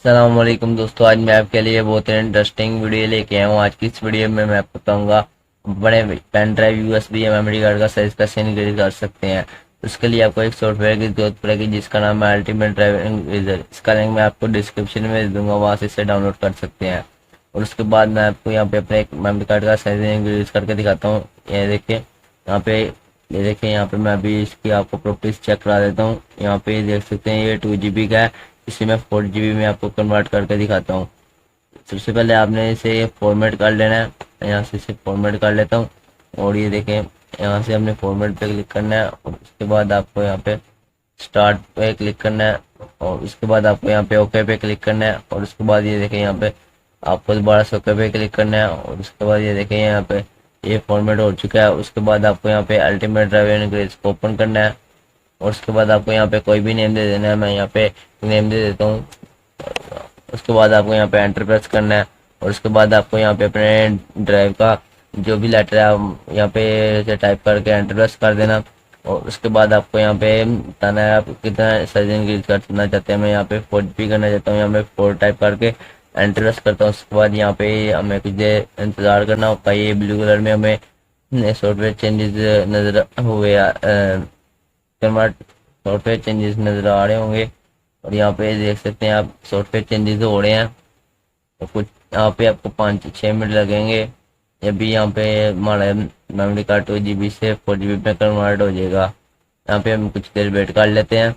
अस्सलामुअलैकुम दोस्तों, आज मैं आपके लिए बहुत ही इंटरेस्टिंग वीडियो लेके आया हूँ। आज की इस वीडियो में मैं आपको बताऊंगा बड़े पेन ड्राइव यूएसबी या मेमोरी कार्ड का साइज कैसे इंक्रीज कर सकते हैं। उसके लिए आपको एक सॉफ्टवेयर की जरूरत पड़ेगी जिसका नाम है अल्टीमेट ड्राइव इंक्रीजर। इसका लिंक मैं आपको डिस्क्रिप्शन में दे दूंगा, वहां से इसे डाउनलोड कर सकते हैं। और उसके बाद मैं आपको यहाँ पे अपने एक मेमोरी कार्ड का साइज इंक्रीज करके दिखाता हूँ। ये देखिए यहाँ पे, ये देखिए यहाँ पे मैं अभी इसकी आपको प्रॉपर्टीज चेक करा देता हूँ। यहाँ पे देख सकते हैं ये 2 GB का है। इसे मैं 4 GB में आपको कन्वर्ट करके दिखाता हूँ। सबसे पहले आपने इसे फॉर्मेट कर लेना है। यहाँ से इसे फॉर्मेट कर लेता हूँ और ये देखें, यहाँ से हमने फॉर्मेट पे क्लिक करना है और उसके बाद आपको यहाँ पे स्टार्ट पे क्लिक करना है और उसके बाद आपको यहाँ पे ओके पे क्लिक करना है और उसके बाद ये देखें यहाँ पे आपको दोबारा से ओके पे क्लिक करना है और उसके बाद ये देखें यहाँ पे ये फॉर्मेट हो चुका है। उसके बाद आपको यहाँ पे अल्टीमेट ड्राइव इंक्रीज को ओपन करना है और उसके बाद आपको यहाँ पे कोई भी नेम दे देना है। मैं यहाँ पे नेम दे देता हूँ। उसके बाद आपको यहाँ पे एंटर प्रेस करना है और उसके बाद आपको यहाँ पे अपने ड्राइव का जो भी लेटर है आप यहाँ पे से टाइप करके एंटर प्रेस कर देना और उसके बाद आपको यहाँ पे बताना है आप कितना साइज इंक्रीज करना चाहते हैं। मैं यहाँ पे 4 GB करना चाहता हूँ, यहाँ पे 4 टाइप करके एंटर प्रेस करता हूँ। उसके बाद यहाँ पे हमें कुछ देर इंतजार करना होता है। ये ब्लू कलर में हमें सॉफ्टवेयर चेंजेस नजर हुए, कन्वर्ट सॉफ्टवेयर चेंजेस नजर आ रहे होंगे और यहाँ पे देख सकते हैं आप सॉफ्टवेयर चेंजेस हो रहे हैं। तो कुछ यहाँ पे आपको 5-6 मिनट लगेंगे। जब भी यहाँ पे हमारा मेमोरी कार्ड 2 GB से 4 GB में कन्वर्ट हो जाएगा। यहाँ पे हम कुछ देर वेट कर लेते हैं।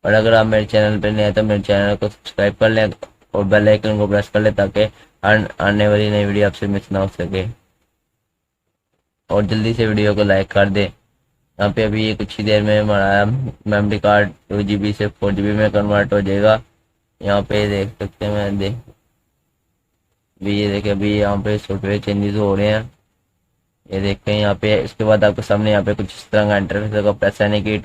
और अगर आप मेरे चैनल पे नए हैं तो मेरे चैनल को सब्सक्राइब कर लें और बेल आइकन को प्रेस कर लें ताकि आने वाली नई वीडियो आपसे मिस ना हो सके। और जल्दी से वीडियो को लाइक कर दें। यहाँ पे अभी ये कुछ ही देर में हमारा मेमोरी कार्ड 2 GB से 4 GB में कन्वर्ट हो जाएगा। यहाँ पे देख सकते हैं, मैं देख अभी ये देखें, अभी यहाँ पे सॉफ्टवेयर चेंजेस हो रहे हैं। ये देखते हैं यहाँ पे। इसके बाद आपके सामने यहाँ पे कुछ इस तरह का इंटरफेस होगा। प्रेस यानी कि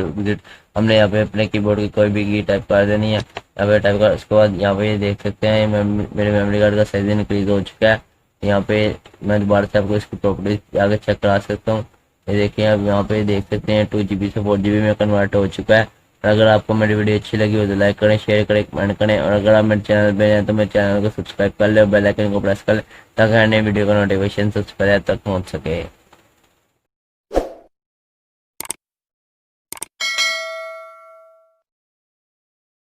हमने यहाँ पे अपने कीबोर्ड की कोई भी की टाइप कर देनी है। यहाँ पे टाइप कर, उसके बाद यहाँ पे ये देख सकते हैं मेरे मेमोरी कार्ड का साइज इंक्रीज हो चुका है। यहाँ पे मैं दोबारा से आपको इसकी प्रॉपर्टीज आगे चेक करा सकता हूँ। ये देखिए आप यहाँ पे देख सकते हैं 2 GB से 4 GB में कन्वर्ट हो चुका है। और अगर आपको मेरी वीडियो अच्छी लगी हो तो लाइक करें, शेयर करें, कमेंट करें और अगर आप मेरे चैनल पे हैं तो मेरे चैनल को सब्सक्राइब कर ले और बेल आइकन को प्रेस कर ले ताकि नई वीडियो का नोटिफिकेशन सबसे पहले तक पहुंच सके।